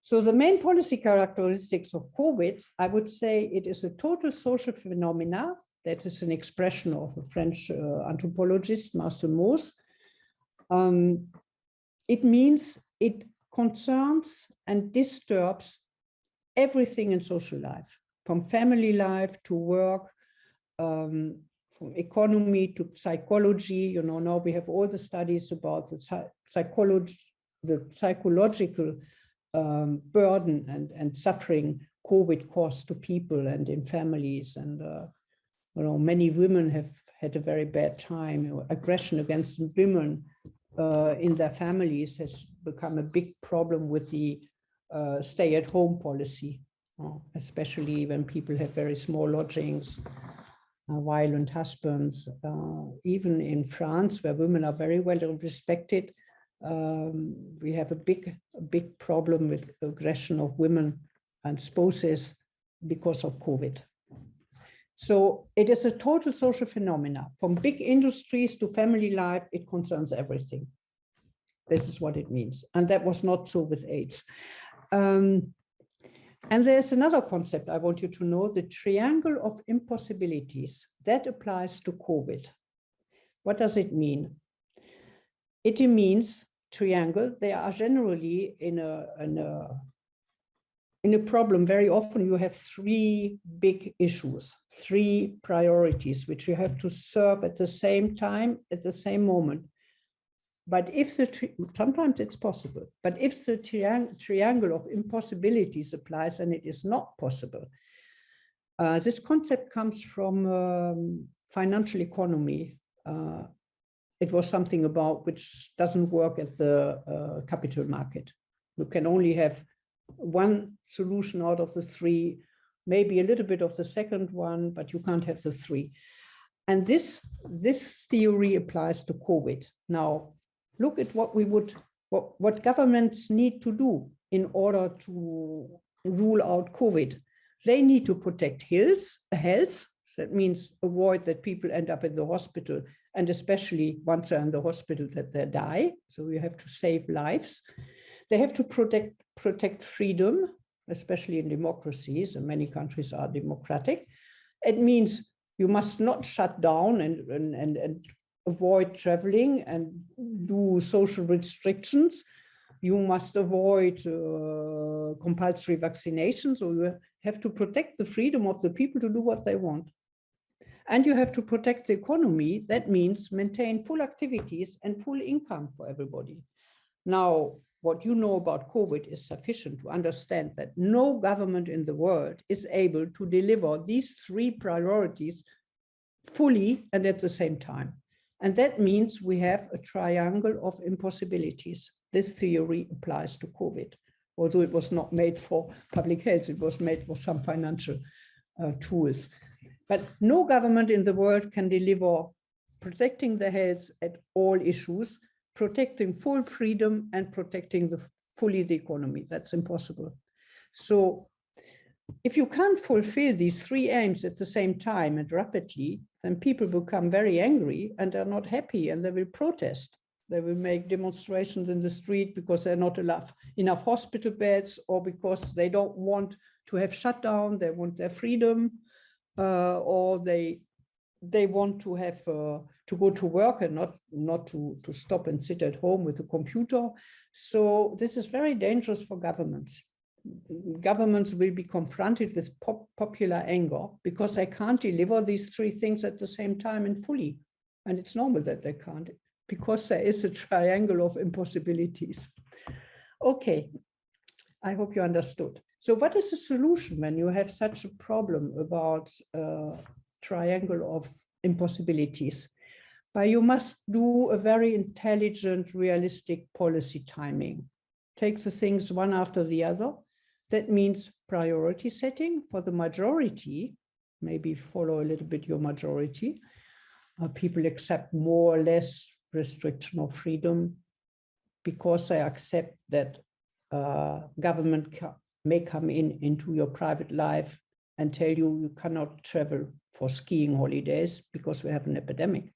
So the main policy characteristics of COVID, I would say it is a total social phenomena. That is an expression of a French anthropologist, Marcel Mauss. It means it concerns and disturbs everything in social life, from family life to work, from economy to psychology. You know, now we have all the studies about the psychological burden and suffering COVID caused to people and in families. And you know, many women have had a very bad time. Aggression against women in their families has become a big problem with the stay-at-home policy, especially when people have very small lodgings, violent husbands. Even in France, where women are very well respected, we have a big problem with aggression of women and spouses because of COVID. So it is a total social phenomena. From big industries to family life, it concerns everything. This is what it means. And that was not so with AIDS. And there's another concept I want you to know, the triangle of impossibilities. That applies to COVID. What does it mean? It means triangle. They are generally in a problem. Very often you have three big issues, three priorities, which you have to serve at the same time, at the same moment. But if sometimes it's possible, but if the triangle of impossibilities applies, and it is not possible. This concept comes from financial economy. It was something about which doesn't work at the capital market. You can only have one solution out of the three, maybe a little bit of the second one, but you can't have the three. And this theory applies to COVID. Now, look at what governments need to do in order to rule out COVID. They need to protect health. That means avoid that people end up in the hospital, and especially once they're in the hospital that they die. So you have to save lives. They have to protect freedom, especially in democracies, and many countries are democratic. It means you must not shut down and avoid traveling and do social restrictions. You must avoid compulsory vaccinations, or you have to protect the freedom of the people to do what they want. And you have to protect the economy. That means maintain full activities and full income for everybody. Now, what you know about COVID is sufficient to understand that no government in the world is able to deliver these three priorities fully and at the same time. And that means we have a triangle of impossibilities. This theory applies to COVID, although it was not made for public health, it was made for some financial tools. But no government in the world can deliver protecting the health at all issues, protecting full freedom and protecting fully the economy. That's impossible. So if you can't fulfill these three aims at the same time and rapidly, then people become very angry and are not happy, and they will protest. They will make demonstrations in the street because there are not enough hospital beds, or because they don't want to have shutdown, they want their freedom, or they want to have to go to work and not to stop and sit at home with a computer. So this is very dangerous for governments. Governments will be confronted with popular anger because they can't deliver these three things at the same time and fully. And it's normal that they can't, because there is a triangle of impossibilities. Okay, I hope you understood. So what is the solution when you have such a problem about triangle of impossibilities? But you must do a very intelligent, realistic policy timing. Take the things one after the other. That means priority setting for the majority. Maybe follow a little bit your majority. People accept more or less restriction of freedom because they accept that government may come into your private life and tell you cannot travel for skiing holidays because we have an epidemic.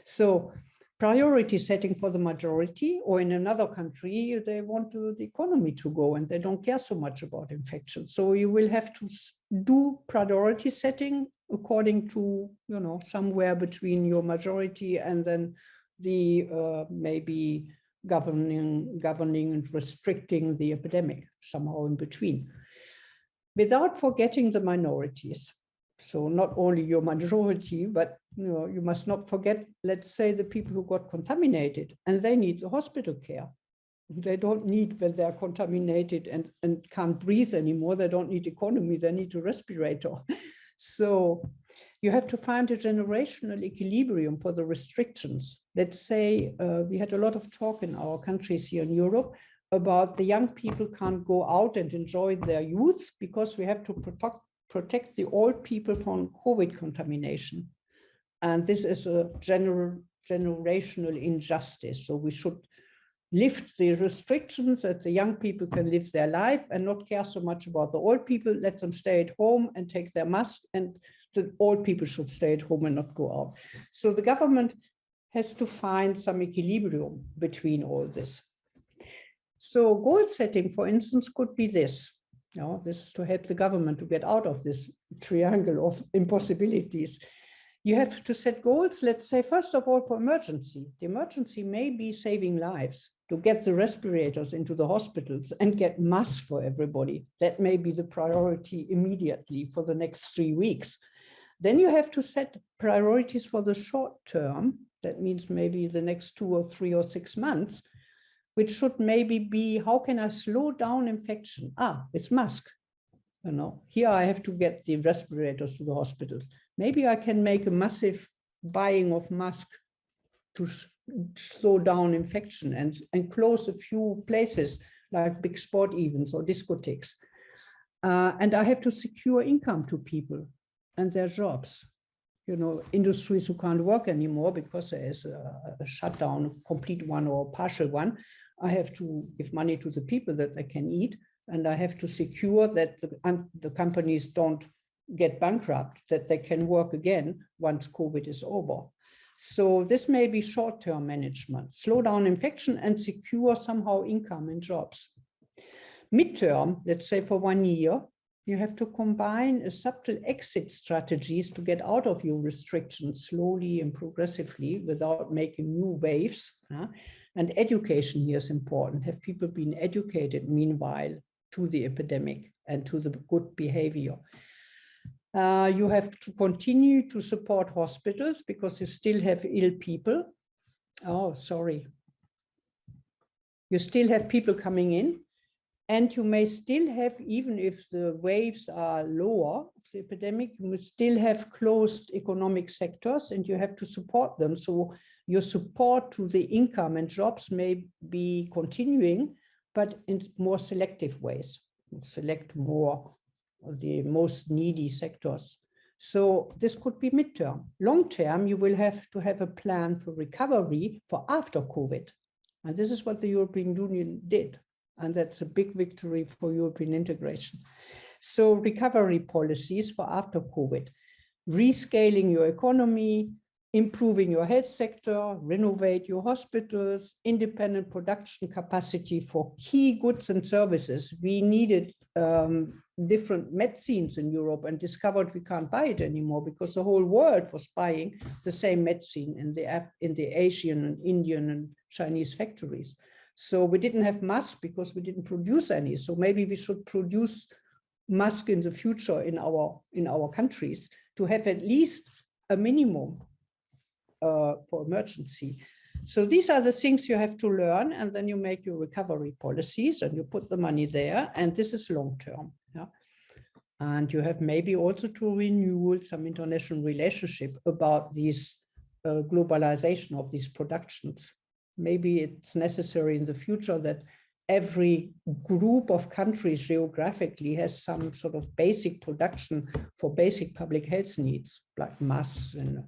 So priority setting for the majority, or in another country, they want the economy to go and they don't care so much about infection. So you will have to do priority setting according to, you know, somewhere between your majority and then the maybe governing and restricting the epidemic, somehow in between, without forgetting the minorities. So not only your majority, but you know, you must not forget, let's say, the people who got contaminated and they need the hospital care. They don't need, when they're contaminated and can't breathe anymore, they don't need economy, they need a respirator. So you have to find a generational equilibrium for the restrictions. Let's say we had a lot of talk in our countries here in Europe about the young people can't go out and enjoy their youth because we have to protect the old people from COVID contamination. And this is a generational injustice. So we should lift the restrictions that the young people can live their life and not care so much about the old people, let them stay at home and take their mask, and the old people should stay at home and not go out. So the government has to find some equilibrium between all this. So goal setting, for instance, could be this. You know, this is to help the government to get out of this triangle of impossibilities. You have to set goals, let's say, first of all, for emergency. The emergency may be saving lives, to get the respirators into the hospitals and get masks for everybody. That may be the priority immediately for the next 3 weeks. Then you have to set priorities for the short term. That means maybe the next 2 or 3 or 6 months, which should maybe be, how can I slow down infection? It's mask. You know, here I have to get the respirators to the hospitals. Maybe I can make a massive buying of masks to slow down infection and close a few places like big sport events or discotheques. And I have to secure income to people and their jobs. You know, industries who can't work anymore because there is a shutdown, a complete one or a partial one. I have to give money to the people that they can eat, and I have to secure that the companies don't get bankrupt, that they can work again once COVID is over. So this may be short-term management, slow down infection and secure somehow income and jobs. Midterm, let's say for 1 year, you have to combine a subtle exit strategies to get out of your restrictions slowly and progressively without making new waves. And education here is important. Have people been educated meanwhile to the epidemic and to the good behavior? You have to continue to support hospitals because you still have ill people. Oh, sorry. You still have people coming in, and you may still have, even if the waves are lower of the epidemic, you must still have closed economic sectors and you have to support them. So your support to the income and jobs may be continuing, but in more selective ways. Select more of the most needy sectors. So this could be midterm. Long term, you will have to have a plan for recovery for after COVID. And this is what the European Union did. And that's a big victory for European integration. So recovery policies for after COVID, rescaling your economy, improving your health sector, renovate your hospitals, independent production capacity for key goods and services. We needed different medicines in Europe and discovered we can't buy it anymore because the whole world was buying the same medicine in the Asian and Indian and Chinese factories. So we didn't have masks because we didn't produce any. So maybe we should produce masks in the future in our countries to have at least a minimum for emergency. So these are the things you have to learn, and then you make your recovery policies and you put the money there, and this is long term. Yeah? And you have maybe also to renew some international relationship about these globalization of these productions. Maybe it's necessary in the future that every group of countries geographically has some sort of basic production for basic public health needs, like masks and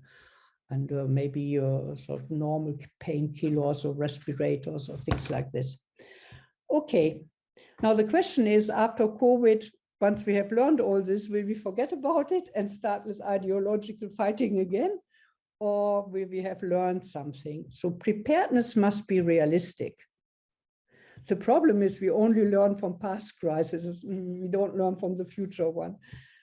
maybe sort of normal painkillers or respirators or things like this. Okay, now the question is, after COVID, once we have learned all this, will we forget about it and start with ideological fighting again? or will we have learned something? So preparedness must be realistic. The problem is we only learn from past crises. We don't learn from the future one.